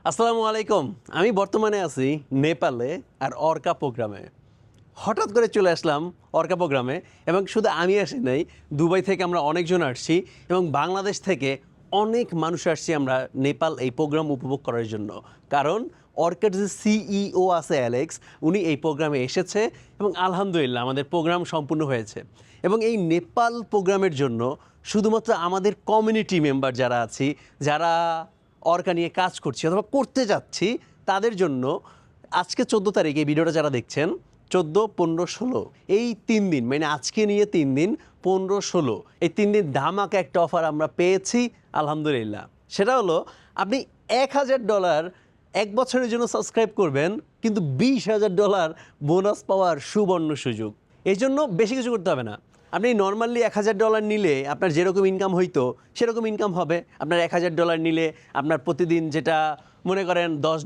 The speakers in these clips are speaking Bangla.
আসসালামু আলাইকুম। আমি বর্তমানে আছি নেপালে আর অর্কা প্রোগ্রামে। হঠাৎ করে চলে আসলাম অর্কা প্রোগ্রামে এবং শুধু আমি আসি নাই, দুবাই থেকে আমরা অনেকজন আসছি এবং বাংলাদেশ থেকে অনেক মানুষ আসছি আমরা নেপাল এই প্রোগ্রাম উপভোগ করার জন্য। কারণ অর্কার যে সিইও আছে অ্যালেক্স, উনি এই প্রোগ্রামে এসেছে এবং আলহামদুলিল্লাহ আমাদের প্রোগ্রাম সম্পূর্ণ হয়েছে। এবং এই নেপাল প্রোগ্রামের জন্য শুধুমাত্র আমাদের কমিউনিটি মেম্বার যারা আছি, যারা অর্কা নিয়ে কাজ করছি অথবা করতে যাচ্ছি, তাদের জন্য আজকে 14 তারিখ এই ভিডিওটা যারা দেখছেন, 14, 15, 16 এই 3 দিন, মানে আজকে নিয়ে 3 দিন, 15, 16 এই 3 দিন ধামাকা একটা অফার আমরা পেয়েছি আলহামদুলিল্লাহ। সেটা হলো আপনি $1000 এক বছরের জন্য সাবস্ক্রাইব করবেন, কিন্তু $20,000 বোনাস পাওয়ার সুবর্ণ সুযোগ। এই জন্য বেশি কিছু করতে হবে না। আপনি নর্মালি $1000 নিলে আপনার যেরকম ইনকাম হইতো সেরকম ইনকাম হবে। আপনার $1000 নিলে আপনার প্রতিদিন যেটা মনে করেন $10,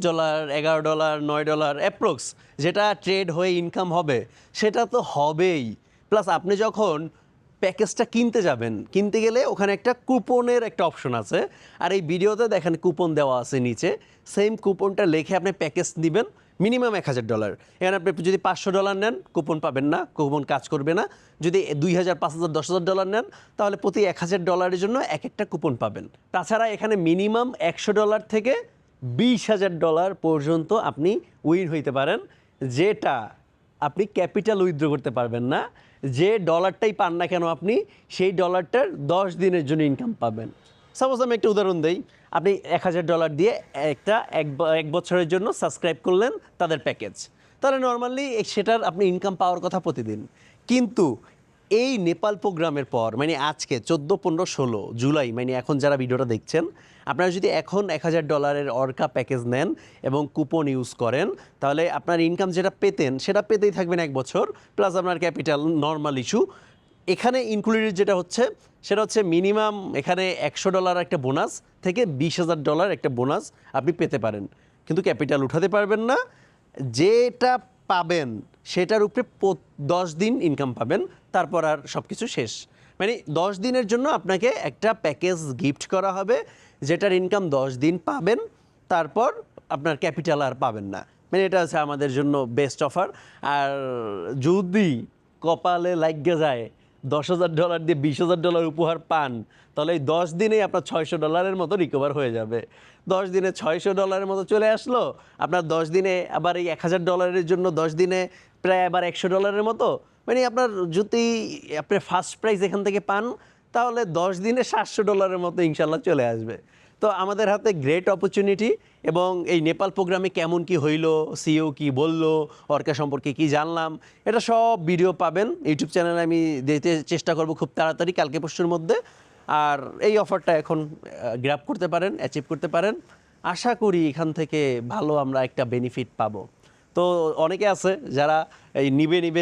$11, $9 অ্যাপ্রক্স যেটা ট্রেড হয়ে ইনকাম হবে সেটা তো হবেই। প্লাস আপনি যখন প্যাকেজটা কিনতে যাবেন, কিনতে গেলে ওখানে একটা কুপনের একটা অপশন আছে, আর এই ভিডিওতে দেখেন কুপন দেওয়া আছে নিচে। সেম কুপনটা লিখে আপনি প্যাকেজ দিবেন, মিনিমাম $1000। এখানে আপনি যদি $500 নেন কুপন পাবেন না, কুপন কাজ করবে না। যদি 2000, 5000, $10,000 নেন তাহলে প্রতি $1000 জন্য এক একটা কুপন পাবেন। তাছাড়া এখানে মিনিমাম $100 থেকে $20,000 পর্যন্ত আপনি উইন হইতে পারেন, যেটা আপনি ক্যাপিটাল উইথড্র করতে পারবেন না। যে ডলারটাই পান না কেন আপনি সেই ডলারটার 10 দিনের জন্য ইনকাম পাবেন। সাপোজ আমি একটা উদাহরণ দেই, আপনি $1000 দিয়ে এক বছরের জন্য সাবস্ক্রাইব করলেন তাদের প্যাকেজ, তাহলে নর্মালি সেটার আপনি ইনকাম পাওয়ার কথা প্রতিদিন। কিন্তু এই নেপাল প্রোগ্রামের পর, মানে আজকে 14, 15, 16 জুলাই, মানে এখন যারা ভিডিওটা দেখছেন, আপনারা যদি এখন $1000 অর্কা প্যাকেজ নেন এবং কুপন ইউজ করেন, তাহলে আপনার ইনকাম যেটা পেতেন সেটা পেতেই থাকবেন এক বছর, প্লাস আপনার ক্যাপিটাল নর্মাল ইস্যু। এখানে ইনক্লুডেড যেটা হচ্ছে সেটা হচ্ছে মিনিমাম এখানে $100 একটা বোনাস থেকে $20,000 একটা বোনাস আপনি পেতে পারেন, কিন্তু ক্যাপিটাল উঠাতে পারবেন না। যেটা পাবেন সেটার উপরে 10 দিন ইনকাম পাবেন, তারপর আর সব কিছু শেষ। মানে 10 দিনের জন্য আপনাকে একটা প্যাকেজ গিফট করা হবে, যেটার ইনকাম 10 দিন পাবেন, তারপর আপনার ক্যাপিটাল আর পাবেন না। মানে এটা হচ্ছে আমাদের জন্য বেস্ট অফার। আর যদি কপালে লাগিয়ে যায় $10,000 দিয়ে $20,000 উপহার পান, তাহলে এই 10 দিনেই আপনার $600 মতো রিকভার হয়ে যাবে। 10 দিনে $600 মতো চলে আসলো। আপনার 10 দিনে আবার এই $1000 জন্য 10 দিনে প্রায় আবার $100 মতো, মানে আপনার যদি আপনি ফার্স্ট প্রাইজ এখান থেকে পান তাহলে 10 দিনে $700 মতো ইনশাল্লাহ চলে আসবে। তো আমাদের হাতে গ্রেট অপরচুনিটি। এবং এই নেপাল প্রোগ্রামে কেমন কি হইলো, সিও কি বলল, অর্কা সম্পর্কে কি জানলাম, এটা সব ভিডিও পাবেন ইউটিউব চ্যানেলে। আমি দিতে চেষ্টা করব খুব তাড়াতাড়ি, কালকে পরশুর মধ্যে। আর এই অফারটা এখন গ্র্যাব করতে পারেন, অ্যাচিভ করতে পারেন। আশা করি এখান থেকে ভালো আমরা একটা বেনিফিট পাবো। তো অনেকে আছে যারা এই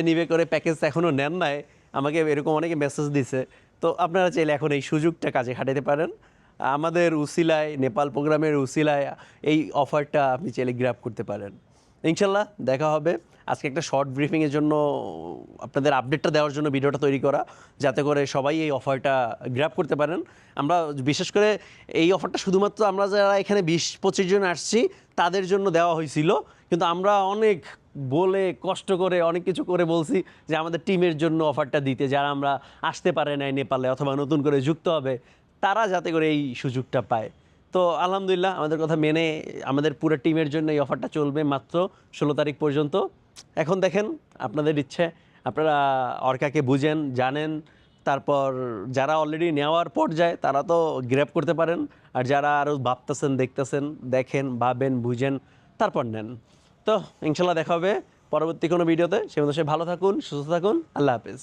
নিবে করে প্যাকেজ এখনও নেন নাই, আমাকে এরকম অনেকে মেসেজ দিছে। তো আপনারা চাইলে এখন এই সুযোগটা কাজে খাটাতে পারেন। আমাদের উসিলায়, নেপাল প্রোগ্রামের উসিলায় এই অফারটা আপনি চাইলে গ্র্যাব করতে পারেন। ইনশাল্লাহ দেখা হবে। আজকে একটা শর্ট ব্রিফিংয়ের জন্য, আপনাদের আপডেটটা দেওয়ার জন্য ভিডিওটা তৈরি করা, যাতে করে সবাই এই অফারটা গ্র্যাব করতে পারেন। আমরা বিশেষ করে এই অফারটা শুধুমাত্র আমরা যারা এখানে 20-25 জন আসছি তাদের জন্য দেওয়া হয়েছিল, কিন্তু আমরা অনেক বলে কষ্ট করে অনেক কিছু করে বলছি যে আমাদের টিমের জন্য অফারটা দিতে, যারা আমরা আসতে পারে নাই নেপালে অথবা নতুন করে যুক্ত হবে, তারা যাতে করে এই সুযোগটা পায়। তো আলহামদুলিল্লাহ আমাদের কথা মেনে আমাদের পুরো টিমের জন্য এই অফারটা চলবে মাত্র 16 তারিখ পর্যন্ত। এখন দেখেন আপনাদের ইচ্ছে, আপনারা অর্কাকে বুঝেন, জানেন, তারপর যারা অলরেডি নেওয়ার পর্যায়ে তারা তো গ্র্যাব করতে পারেন, আর যারা আরও ভাবতেছেন, দেখতেছেন, দেখেন, ভাবেন, বুঝেন, তারপর নেন। তো ইনশাল্লাহ দেখা হবে পরবর্তী কোনো ভিডিওতে। সে মতো সে ভালো থাকুন, সুস্থ থাকুন। আল্লাহ হাফিজ।